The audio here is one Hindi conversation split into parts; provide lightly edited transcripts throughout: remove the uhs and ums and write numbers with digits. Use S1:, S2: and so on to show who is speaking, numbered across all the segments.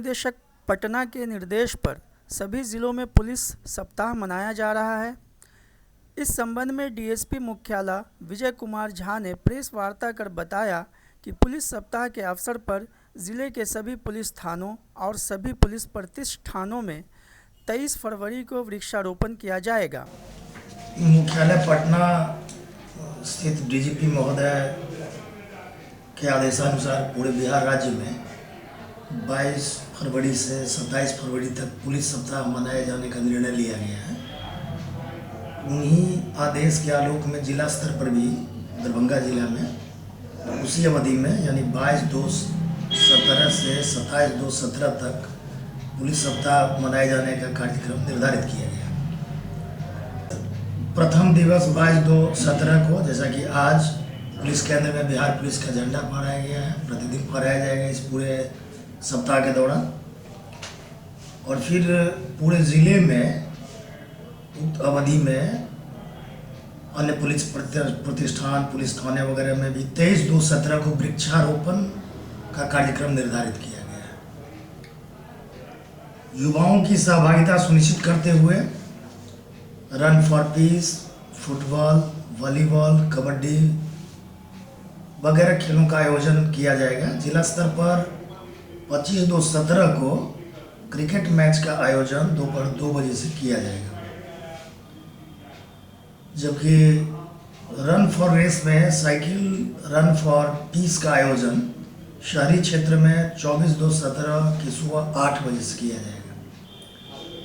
S1: महानिदेशक पटना के निर्देश पर सभी जिलों में पुलिस सप्ताह मनाया जा रहा है। इस संबंध में डीएसपी मुख्यालय विजय कुमार झा ने प्रेस वार्ता कर बताया कि पुलिस सप्ताह के अवसर पर जिले के सभी पुलिस थानों और सभी पुलिस प्रतिष्ठानों में 23 फरवरी को वृक्षारोपण किया जाएगा।
S2: मुख्यालय पटना स्थित डीजीपी महोदय के आदेशानुसार पूरे बिहार राज्य में 22 फरवरी से 27 फरवरी तक पुलिस सप्ताह मनाए जाने का निर्णय लिया गया है। उन्हीं आदेश के आलोक में जिला स्तर पर भी दरभंगा जिला में उसी अवधि में यानी 22/2/17 से 27/2/17 तक पुलिस सप्ताह मनाए जाने का कार्यक्रम निर्धारित किया गया। प्रथम दिवस 22/2/17 को जैसा कि आज पुलिस केंद्र में बिहार पुलिस का झंडा फहराया गया है, प्रतिदिन फहराया जाएगा इस पूरे सप्ताह के दौरान। और फिर पूरे ज़िले में अवधि में अन्य पुलिस प्रतिष्ठान, पुलिस थाने वगैरह में भी 23/2/17 को वृक्षारोपण का कार्यक्रम निर्धारित किया गया है। युवाओं की सहभागिता सुनिश्चित करते हुए run for piece, football, volleyball, kabaddi वगैरह खेलों का आयोजन किया जाएगा। जिला स्तर पर 25/2/17 को क्रिकेट मैच का आयोजन दोपहर 2 बजे से किया जाएगा, जबकि रन फॉर रेस में साइकिल रन फॉर पीस का आयोजन शहरी क्षेत्र में 24/2/17 की सुबह 8 बजे से किया जाएगा।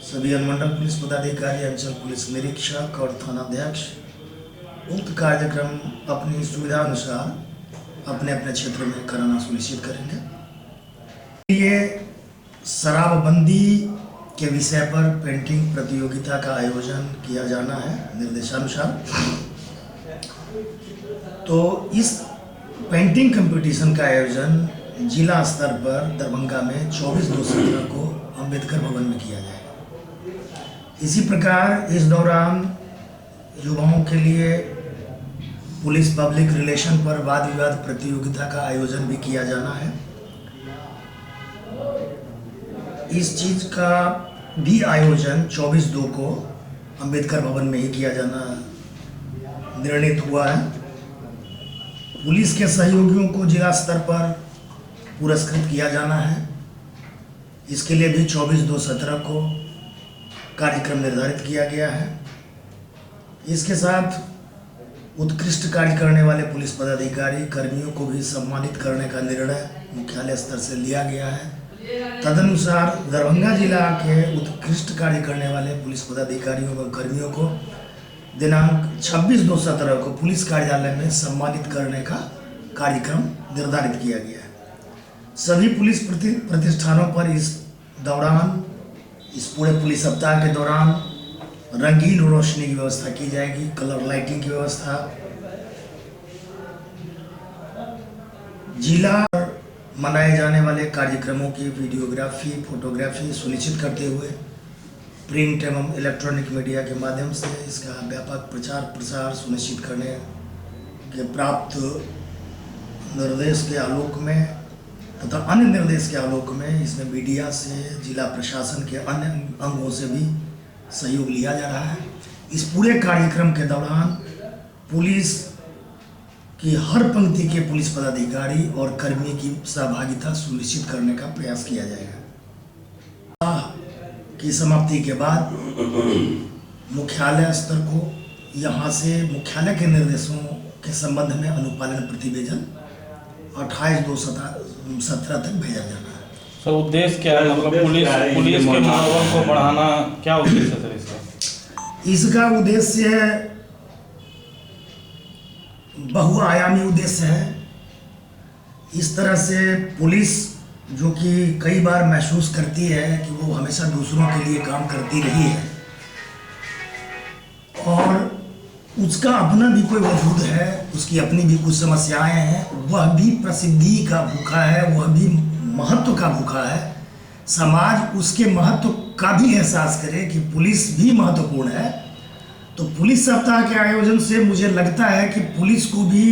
S2: सभी अनुमंडल पुलिस पदाधिकारी, अंचल पुलिस निरीक्षक और थानाध्यक्ष उक्त कार्यक्रम अपनी सुविधा अनुसार अपने अपने क्षेत्र में कराना सुनिश्चित करेंगे। ये शराबबंदी के विषय पर पेंटिंग प्रतियोगिता का आयोजन किया जाना है निर्देशानुसार। तो इस पेंटिंग कंपटीशन का आयोजन जिला स्तर पर दरभंगा में 24/2/17 को अंबेडकर भवन में किया जाएगा। इसी प्रकार इस दौरान युवाओं के लिए पुलिस पब्लिक रिलेशन पर वाद विवाद प्रतियोगिता का आयोजन भी किया जाना है। इस चीज़ का भी आयोजन 24/2 को अंबेडकर भवन में ही किया जाना निर्णित हुआ है। पुलिस के सहयोगियों को जिला स्तर पर पुरस्कृत किया जाना है। इसके लिए भी 24/2/17 को कार्यक्रम निर्धारित किया गया है। इसके साथ उत्कृष्ट कार्य करने वाले पुलिस पदाधिकारी कर्मियों को भी सम्मानित करने का निर्णय मुख्यालय स्तर से लिया गया है। तदनुसार दरभंगा जिला के उत्कृष्ट कार्य करने वाले पुलिस पदाधिकारियों व कर्मियों को दिनांक 26/2/17 को पुलिस कार्यालय में सम्मानित करने का कार्यक्रम निर्धारित किया गया है। सभी पुलिस प्रतिष्ठानों पर इस दौरान, इस पूरे पुलिस सप्ताह के दौरान रंगीन रोशनी की व्यवस्था की जाएगी, कलर लाइटिंग की व्यवस्था। जिला पर मनाए जाने वाले कार्यक्रमों की वीडियोग्राफी, फोटोग्राफी सुनिश्चित करते हुए प्रिंट एवं इलेक्ट्रॉनिक मीडिया के माध्यम से इसका व्यापक प्रचार प्रसार सुनिश्चित करने के प्राप्त निर्देश के आलोक में तथा अन्य निर्देश के आलोक में इसमें मीडिया से, जिला प्रशासन के अन्य अंगों से भी सहयोग लिया जा रहा है। इस पूरे कार्यक्रम के दौरान पुलिस की हर पंक्ति के पुलिस पदाधिकारी और कर्मी की सहभागिता सुनिश्चित करने का प्रयास किया जाएगा। की समाप्ति के बाद मुख्यालय स्तर को यहाँ से मुख्यालय के निर्देशों के संबंध में अनुपालन प्रतिवेदन 28/2/17 तक भेजा जाना है।
S3: सर उद्देश्य क्या है? मतलब पुलिस के मनोबल को बढ़ाना क्या उद्देश्य है सर इसका?
S2: इसका उद्देश्य बहुआयामी उद्देश्य है। इस तरह से पुलिस जो कि कई बार महसूस करती है कि वो हमेशा दूसरों के लिए काम करती रही है और उसका अपना भी कोई वजूद है, उसकी अपनी भी कुछ समस्याएं हैं, वह भी प्रसिद्धि का भूखा है, वह भी महत्व का भूखा है। समाज उसके महत्व का भी एहसास करे कि पुलिस भी महत्वपूर्ण है। तो पुलिस सप्ताह के आयोजन से मुझे लगता है कि पुलिस को भी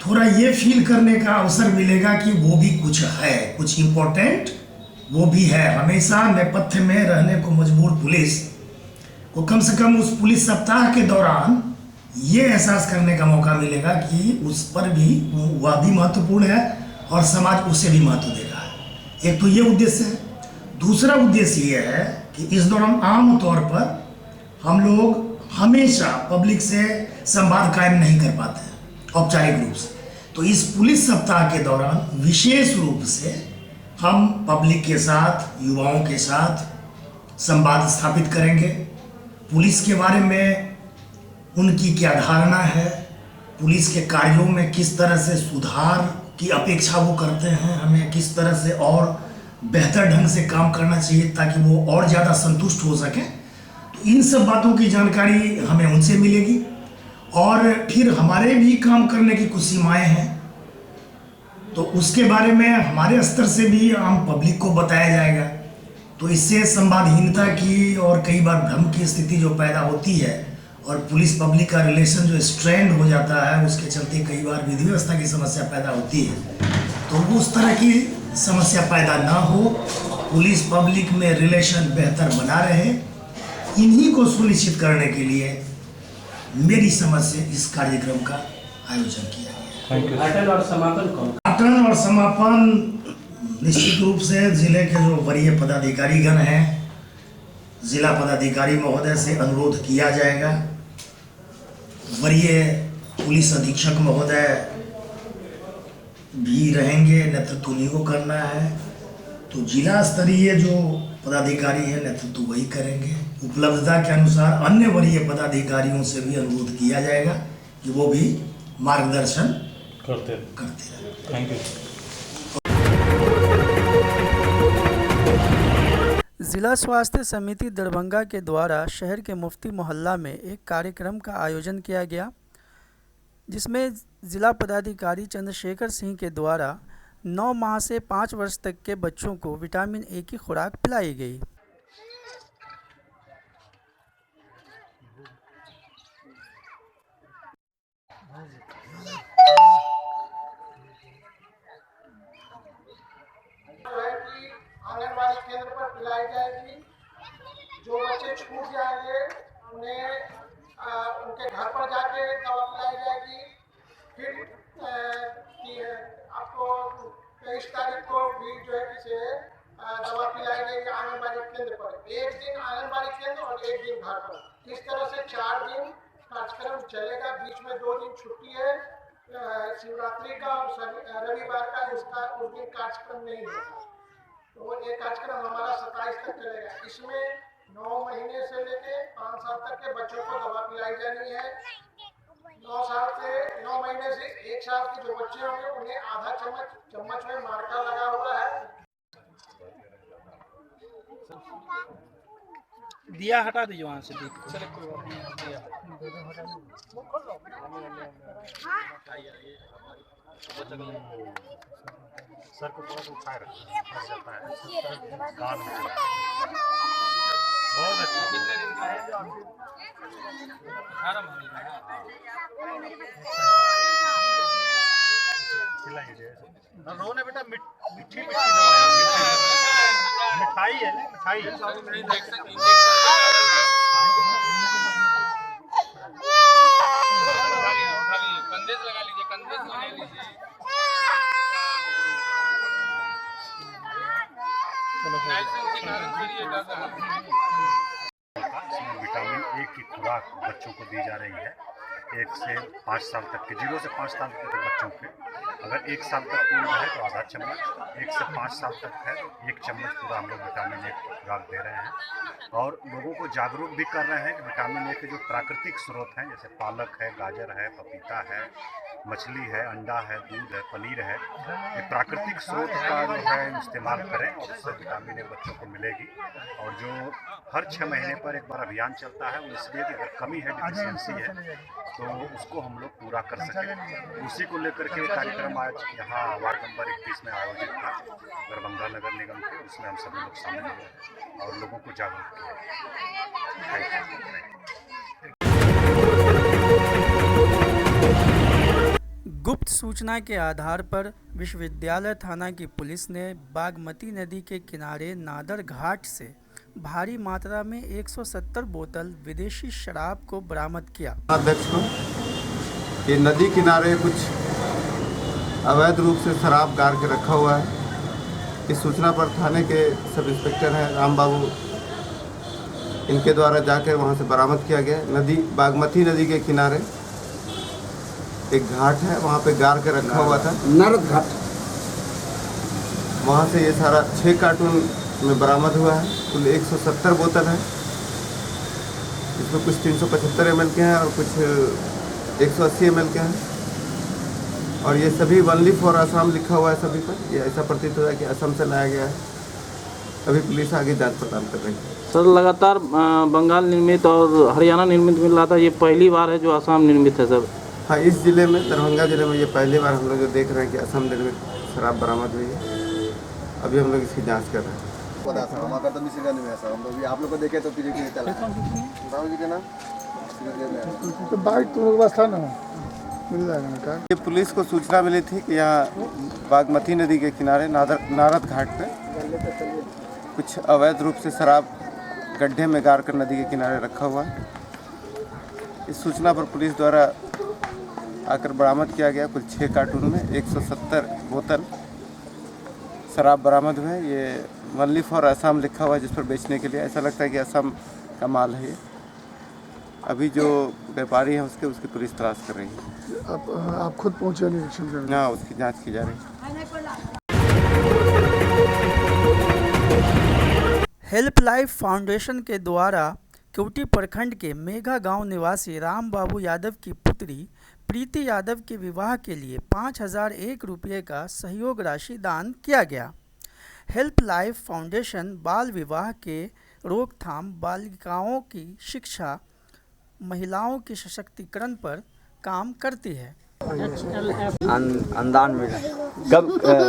S2: थोड़ा ये फील करने का अवसर मिलेगा कि वो भी कुछ है, कुछ इम्पोर्टेंट वो भी है। हमेशा नेपथ्य में रहने को मजबूर पुलिस को कम से कम उस पुलिस सप्ताह के दौरान ये एहसास करने का मौका मिलेगा कि उस पर भी वह भी महत्वपूर्ण है और समाज उसे भी महत्व दे रहा है। एक तो ये उद्देश्य है। दूसरा उद्देश्य ये है कि इस दौरान आम तौर पर हम लोग हमेशा पब्लिक से संवाद कायम नहीं कर पाते हैं औपचारिक रूप से। तो इस पुलिस सप्ताह के दौरान विशेष रूप से हम पब्लिक के साथ, युवाओं के साथ संवाद स्थापित करेंगे। पुलिस के बारे में उनकी क्या धारणा है, पुलिस के कार्यों में किस तरह से सुधार की अपेक्षा वो करते हैं, हमें किस तरह से और बेहतर ढंग से काम करना चाहिए ताकि वो और ज़्यादा संतुष्ट हो सकें। तो इन सब बातों की जानकारी हमें उनसे मिलेगी और फिर हमारे भी काम करने की कुछ सीमाएँ हैं, तो उसके बारे में हमारे स्तर से भी आम पब्लिक को बताया जाएगा। तो इससे संवादहीनता की और कई बार भ्रम की स्थिति जो पैदा होती है और पुलिस पब्लिक का रिलेशन जो स्ट्रेंड हो जाता है, उसके चलते कई बार विधि व्यवस्था की समस्या पैदा होती है। तो उस तरह की समस्या पैदा ना हो, पुलिस पब्लिक में रिलेशन बेहतर बना रहे, इन्हीं को सुनिश्चित करने के लिए मेरी समझ से इस कार्यक्रम का आयोजन किया गया।
S3: उद्घाटन और समापन कौन?
S2: उद्घाटन और समापन निश्चित रूप से जिले के जो वरीय पदाधिकारीगण हैं, जिला पदाधिकारी महोदय से अनुरोध किया जाएगा। वरीय पुलिस अधीक्षक महोदय भी रहेंगे, नेतृत्व उन्हीं को करना है। तो जिला स्तरीय जो पदाधिकारी हैं नेतृत्व वही करेंगे। उपलब्धता के अनुसार अन्य वरीय पदाधिकारियों से भी अनुरोध किया जाएगा कि वो भी मार्गदर्शन करते रहें।
S3: Thank you.
S1: जिला स्वास्थ्य समिति दरभंगा के द्वारा शहर के मुफ्ती मोहल्ला में एक कार्यक्रम का आयोजन किया गया, जिसमें जिला पदाधिकारी चंद्रशेखर सिंह के द्वारा 9 माह से 5 वर्ष तक के बच्चों को विटामिन ए की खुराक पिलाई गई।
S4: आंगनबाड़ी केंद्र पर पिलाई जाएगी। जो बच्चे छूट जाएंगे उन्हें उनके घर पर जाके दवा पिलाई जाएगी। फिर आपको 23 तारीख को भी जो है किसे दवा पिलाई जाएगी आंगनबाड़ी केंद्र पर। एक दिन आंगनबाड़ी केंद्र और एक दिन घर पर। इस तरह से 4 दिन कार्यक्रम चलेगा। बीच में 2 दिन छुट्टी है, शिवरात्रि का और रविवार का, उस दिन कार्यक्रम नहीं होगा। तो ये कार्यक्रम हमारा 27 तक चलेगा। इसमें 9 महीने से लेके 5 साल तक के बच्चों को दवा पिलाई जानी है। 9 महीने से 1 साल के जो बच्चे होंगे उन्हें आधा चम्मच में मार्का लगा हुआ है।
S3: दिया हटा दीजिए वहाँ से। चलो कोई बात नहीं।
S5: सर को थोड़ा सा उठाए रखो, फंस जाता है कान में। बहुत अच्छा। कितने दिन का है? 18 महीने का। खिलाइए। रोने बेटा, मीठी दवाई, मिठाई है ना, मिठाई। कंधे लगा लीजिए, कंधे लगा लीजिए। विटामिन ए की खुराक बच्चों को दी जा रही है। 1 से 5 साल तक के, 0 से 5 साल तक के बच्चों के, अगर 1 साल तक पूरा है तो आधा चम्मच, 1 से 5 साल तक है 1 चम्मच पूरा हम लोग विटामिन ए की खुराक दे रहे हैं। और लोगों को जागरूक भी कर रहे हैं कि विटामिन ए के जो प्राकृतिक स्रोत हैं, जैसे पालक है, गाजर है, पपीता है, मछली है, अंडा है, दूध है, पनीर है, ये प्राकृतिक स्रोत का जो है इस्तेमाल करें और उससे विटामिन ए बच्चों को मिलेगी। और जो हर 6 महीने पर एक बार अभियान चलता है, वो इसलिए कि अगर कमी है, डिफिशियंसी है, तो उसको हम लोग पूरा कर सकें। उसी को लेकर के कार्यक्रम आज यहाँ वार्ड नंबर 31 में आयोजित था, दरभंगा नगर निगम के। उसमें हम सभी लोग शामिल हुए और लोगों को जागरूक किया।
S1: गुप्त सूचना के आधार पर विश्वविद्यालय थाना की पुलिस ने बागमती नदी के किनारे नादर घाट से भारी मात्रा में 170 बोतल विदेशी शराब को बरामद किया।
S6: अध्यक्ष को कि नदी किनारे कुछ अवैध रूप से शराब गार के रखा हुआ है। इस सूचना पर थाने के सब इंस्पेक्टर हैं राम बाबू, इनके द्वारा जाकर वहां से बरामद किया गया। नदी बागमती नदी के किनारे एक घाट है, वहां पे गार के रखा हुआ था, नारद घाट। वहां से ये सारा 6 कार्टून में बरामद हुआ है। कुल 170 बोतल है। इसमें कुछ 375 ml के हैं और कुछ 180 ml के हैं। और ये सभी ओनली फॉर असम लिखा हुआ है सभी पर। ये ऐसा प्रतीत हो रहा है कि असम से लाया गया है। अभी पुलिस आगे जांच पड़ताल कर रही है।
S3: सर, लगातार बंगाल निर्मित और हरियाणा निर्मित मिल रहा था, ये पहली बार है जो असम निर्मित है सर?
S6: हाँ, इस जिले में, दरभंगा जिले में ये पहली बार हम लोग जो देख रहे हैं कि असम निर्मित शराब बरामद हुई है। अभी हम लोग इसकी जाँच कर रहे हैं।
S7: आप लोग को देखे तो पीछे चला
S4: तो बाइक तुम लोग पास था ना, मिल जाएगा ना।
S6: ये पुलिस को सूचना मिली थी कि यहाँ बागमती नदी के किनारे नारद घाट पे कुछ अवैध रूप से शराब गड्ढे में गाड़ कर नदी के किनारे रखा हुआ है। इस सूचना पर पुलिस द्वारा आकर बरामद किया गया। कुल 6 कार्टून में 170 बोतल शराब बरामद हुए। ये ओनली फॉर असम लिखा हुआ है, जिस पर बेचने के लिए। ऐसा लगता है कि असम का माल है ये। अभी जो व्यापारी हैं उसकी पुलिस तलाश कर रही है।
S4: आप खुद पहुंचे निरीक्षण करने?
S6: हाँ, उसकी जांच की जा रही है।
S1: हेल्प लाइफ फाउंडेशन के द्वारा क्यूटी प्रखंड के मेघा गांव निवासी राम बाबू यादव की पुत्री प्रीति यादव के विवाह के लिए 5001 रुपये का सहयोग राशि दान किया गया। हेल्प लाइफ फाउंडेशन बाल विवाह के रोकथाम, बालिकाओं की शिक्षा, महिलाओं के सशक्तिकरण पर काम करती है।
S8: अनुदान मिला। कब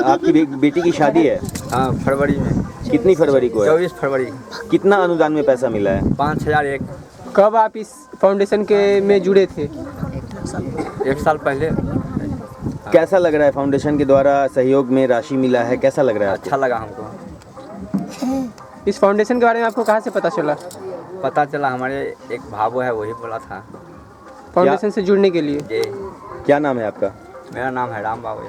S8: आपकी बेटी की शादी है? हाँ, फरवरी में। कितनी फरवरी को है? 24 फरवरी। कितना अनुदान में पैसा मिला है? 5001।
S9: कब आप इस फाउंडेशन के में जुड़े थे?
S8: 1 साल पहले। कैसा लग रहा है फाउंडेशन के द्वारा सहयोग में राशि मिला है? कैसा लग रहा है? अच्छा लगा हमको।
S9: इस फाउंडेशन के बारे में आपको कहाँ से पता चला?
S8: पता चला, हमारे एक भाव है, वही बोला था
S9: फाउंडेशन से जुड़ने के लिए।
S8: जी। क्या नाम है आपका? मेरा नाम है राम बाबू।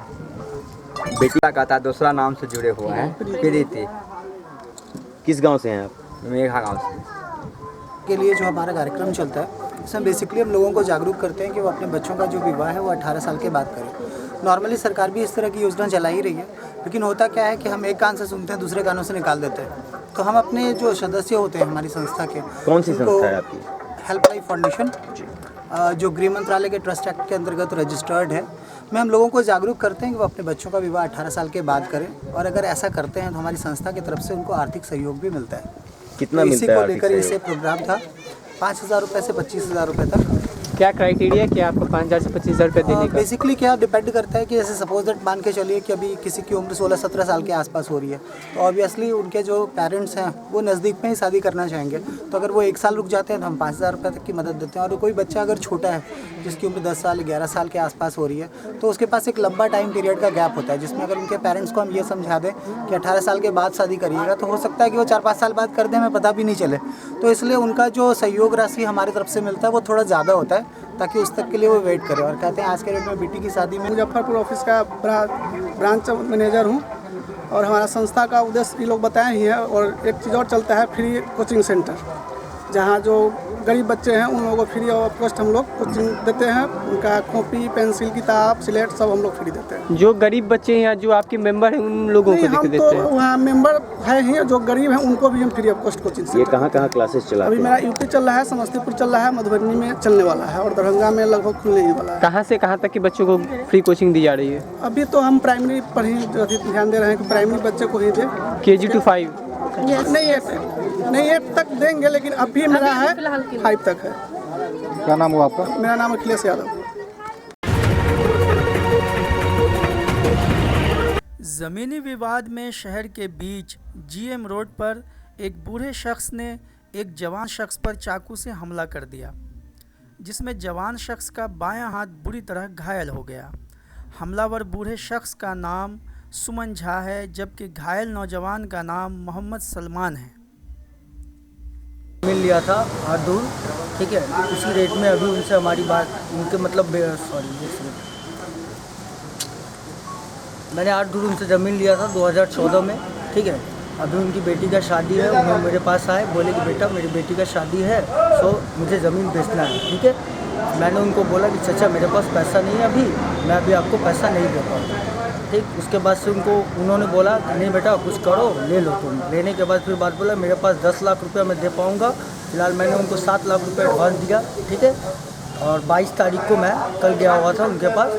S8: बेटी का था, दूसरा नाम से जुड़े हुआ है, प्रीति। किस गांव से हैं आप? मेघा गांव से।
S10: के लिए जो हमारा कार्यक्रम चलता है, इसमें बेसिकली हम लोगों को जागरूक करते हैं कि वो अपने बच्चों का जो विवाह है वो 18 साल के बाद करें। नॉर्मली सरकार भी इस तरह की योजना चला ही रही है, लेकिन होता क्या है कि हम एक कान से सुनते हैं, दूसरे कानों से निकाल देते हैं। तो हम अपने जो सदस्य होते हैं हमारी संस्था के,
S8: कौन सी संस्था है आपकी?
S10: हेल्प लाइफ फाउंडेशन, जो गृह मंत्रालय के ट्रस्ट एक्ट के अंतर्गत रजिस्टर्ड है, में हम लोगों को जागरूक करते हैं कि वो अपने बच्चों का विवाह 18 साल के बाद करें। और अगर ऐसा करते हैं तो हमारी संस्था की तरफ से उनको आर्थिक सहयोग भी मिलता है।
S8: कितना
S10: तो
S8: मिलता है?
S10: इसी को लेकर इसे प्रोग्राम था। 5000 रुपये से 25000 रुपये तक।
S9: क्या क्राइटेरिया क्या आपको 5000 से 25000 रुपये देने का?
S10: बेसिकली क्या डिपेंड करता है कि जैसे सपोज दैट मान के चलिए कि अभी किसी की उम्र 16-17 साल के आसपास हो रही है, तो ऑब्वियसली उनके जो पेरेंट्स हैं वो नज़दीक में ही शादी करना चाहेंगे। तो अगर वो 1 साल रुक जाते हैं तो हम 5000 रुपये तक की मदद देते हैं। और कोई बच्चा अगर छोटा है, जिसकी उम्र 10 साल 11 साल के आसपास हो रही है, तो उसके पास एक लंबा टाइम पीरियड का गैप होता है, जिसमें अगर उनके पेरेंट्स को हम ये समझा दें कि 18 साल के बाद शादी करिएगा, तो हो सकता है कि वो 4-5 साल बाद कर दें, हमें पता भी नहीं चले। तो इसलिए उनका जो सहयोग राशि हमारी तरफ से मिलता है वो थोड़ा ज़्यादा होता है, ताकि उस तक के लिए वो वेट करें। और कहते हैं आज के डेट में बेटी की शादी में
S4: मुजफ्फरपुर ऑफिस का ब्रांच मैनेजर हूँ, और हमारा संस्था का उद्देश्य ये लोग बताए ही है। और एक चीज़ और चलता है, फ्री कोचिंग सेंटर, जहाँ जो गरीब बच्चे हैं उन लोगों को फ्री ऑफ कॉस्ट हम लोग कोचिंग देते हैं। उनका कॉपी, पेंसिल, किताब, स्लेट सब हम लोग फ्री देते हैं।
S9: जो गरीब बच्चे हैं, जो आपके मेंबर हैं, उन लोगों को
S4: हम
S9: देते हैं?
S4: तो वहाँ मेंबर है ही, जो गरीब हैं उनको भी हम फ्री ऑफ कॉस्ट कोचिंग
S8: ये कहाँ क्लासेस चला?
S4: अभी मेरा यूपी चल रहा है, समस्तीपुर चल रहा है, मधुबनी में चलने वाला है, और दरभंगा में लगभग खुलने ही वाला है।
S9: कहाँ से कहाँ तक के बच्चों को फ्री कोचिंग दी जा रही है?
S4: अभी तो हम प्राइमरी पर ही ध्यान दे रहे हैं कि प्राइमरी बच्चे को ही दें।
S9: KG to 5?
S4: नहीं 8 तक देंगे, लेकिन अभी मेरा है 5 तक है।
S7: क्या नाम हुआ आपका?
S4: मेरा नाम अखिलेश यादव।
S1: ज़मीनी विवाद में शहर के बीच GM रोड पर एक बूढ़े शख्स ने एक जवान शख्स पर चाकू से हमला कर दिया, जिसमें जवान शख्स का बायां हाथ बुरी तरह घायल हो गया। हमलावर बूढ़े शख्स का नाम सुमन झा है जबकि घायल नौजवान का नाम मोहम्मद सलमान है।
S10: मिल लिया था और दूर, ठीक है, उसी रेट में अभी उनसे हमारी बात, उनके मतलब मैंने 8 दूर उनसे ज़मीन लिया था 2014 में, ठीक है। अभी उनकी बेटी का शादी है, उन्होंने मेरे पास आए, बोले कि बेटा मेरी बेटी का शादी है तो मुझे ज़मीन बेचना है, ठीक है। मैंने उनको बोला कि चाचा मेरे पास पैसा नहीं है अभी, मैं अभी आपको पैसा नहीं दे पाऊँगा, ठीक। उसके बाद से उन्होंने बोला कि नहीं बेटा कुछ करो, ले लो तुम। लेने के बाद फिर बात बोला मेरे पास 10 लाख रुपया मैं दे पाऊँगा। फिलहाल मैंने उनको 7 लाख रुपये एडवांस दिया, ठीक है। और 22 तारीख को मैं कल गया हुआ था उनके पास,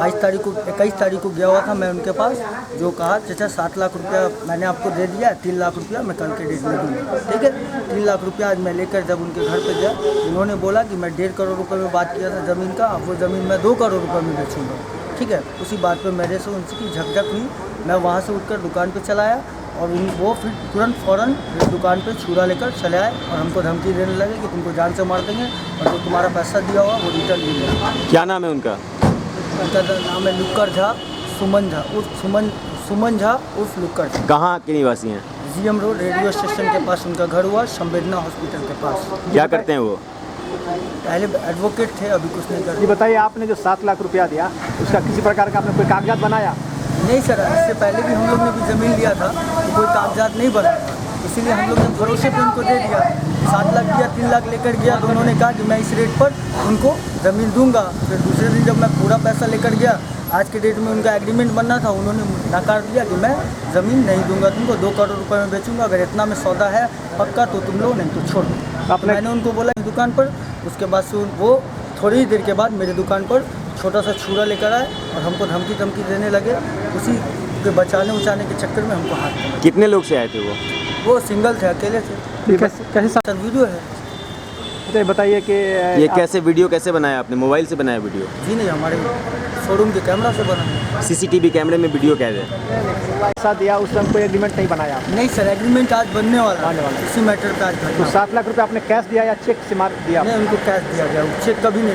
S10: 21 तारीख को गया हुआ था मैं उनके पास, जो कहा चाचा 7 लाख रुपया मैंने आपको दे दिया, 3 लाख रुपया मैं कल के डेट में दूँगा, ठीक है। 3 लाख रुपया आज मैं लेकर जब उनके घर पे गया, उन्होंने बोला कि मैं 1.5 करोड़ रुपये में बात किया था ज़मीन का, अब वो ज़मीन मैं 2 करोड़ रुपये में बेचूँगा, ठीक है। उसी बात पे मेरे से उनकी झकझक हुई, मैं वहाँ से उठकर दुकान पे चला आया और वो फिर तुरंत फ़ौरन दुकान पे छुरा लेकर चले आए और हमको धमकी देने लगे कि तुमको जान से मार देंगे और जो तुम्हारा पैसा दिया हुआ वो रिटर्न दीजिएगा।
S8: क्या नाम है उनका?
S10: उनका नाम है लुक्कर झा, सुमन झा उर्फ लुक्कर झा।
S8: कहाँ के निवासी हैं?
S10: GM रोड रेडियो स्टेशन के पास उनका घर हुआ, संवेदना हॉस्पिटल के पास।
S8: क्या करते हैं वो?
S10: पहले एडवोकेट थे, अभी कुछ नहीं करते।
S7: ये बताइए, आपने जो 7 लाख रुपया दिया उसका किसी प्रकार का आपने कोई कागजात बनाया?
S10: नहीं सर, इससे पहले भी हम लोग ने भी ज़मीन लिया था तो कोई कागजात नहीं बना था, इसीलिए हम लोग ने भरोसे पे उनको दे दिया। 7 लाख दिया, 3 लाख लेकर गया तो उन्होंने कहा कि मैं इस रेट पर उनको ज़मीन दूंगा। फिर दूसरे दिन जब मैं पूरा पैसा लेकर गया, आज के डेट में उनका एग्रीमेंट बनना था, उन्होंने नकार दिया कि मैं ज़मीन नहीं दूंगा तुमको, 2 करोड़ रुपये में बेचूंगा, अगर इतना में सौदा है पक्का तो तुम लो, नहीं तो छोड़ दो। तो मैंने उनको बोला दुकान पर, उसके बाद से वो थोड़ी ही देर के बाद मेरे दुकान पर छोटा सा छुरा लेकर आए और हमको धमकी देने लगे। उसी के बचाने के चक्कर में हमको हाथ दिया।
S8: कितने लोग से आए थे
S10: वो सिंगल थे, अकेले थे।
S7: कैसे
S10: सर वीडियो है?
S7: तो बताइए कि
S8: ये कैसे वीडियो कैसे बनाया आपने? मोबाइल से बनाया वीडियो?
S10: जी नहीं, हमारे शोरूम के कैमरा से बना है।
S8: CCTV कैमरे में वीडियो कैद है।
S7: पैसा दिया उस समय कोई एग्रीमेंट नहीं बनाया?
S10: नहीं सर, एग्रीमेंट आज बनने वाला इसी मैटर पे आज।
S7: तो 7 लाख रुपये आपने कैश दिया या चेक से मार दिया?
S10: नहीं, उनको कैश दिया गया, चेक कभी नहीं।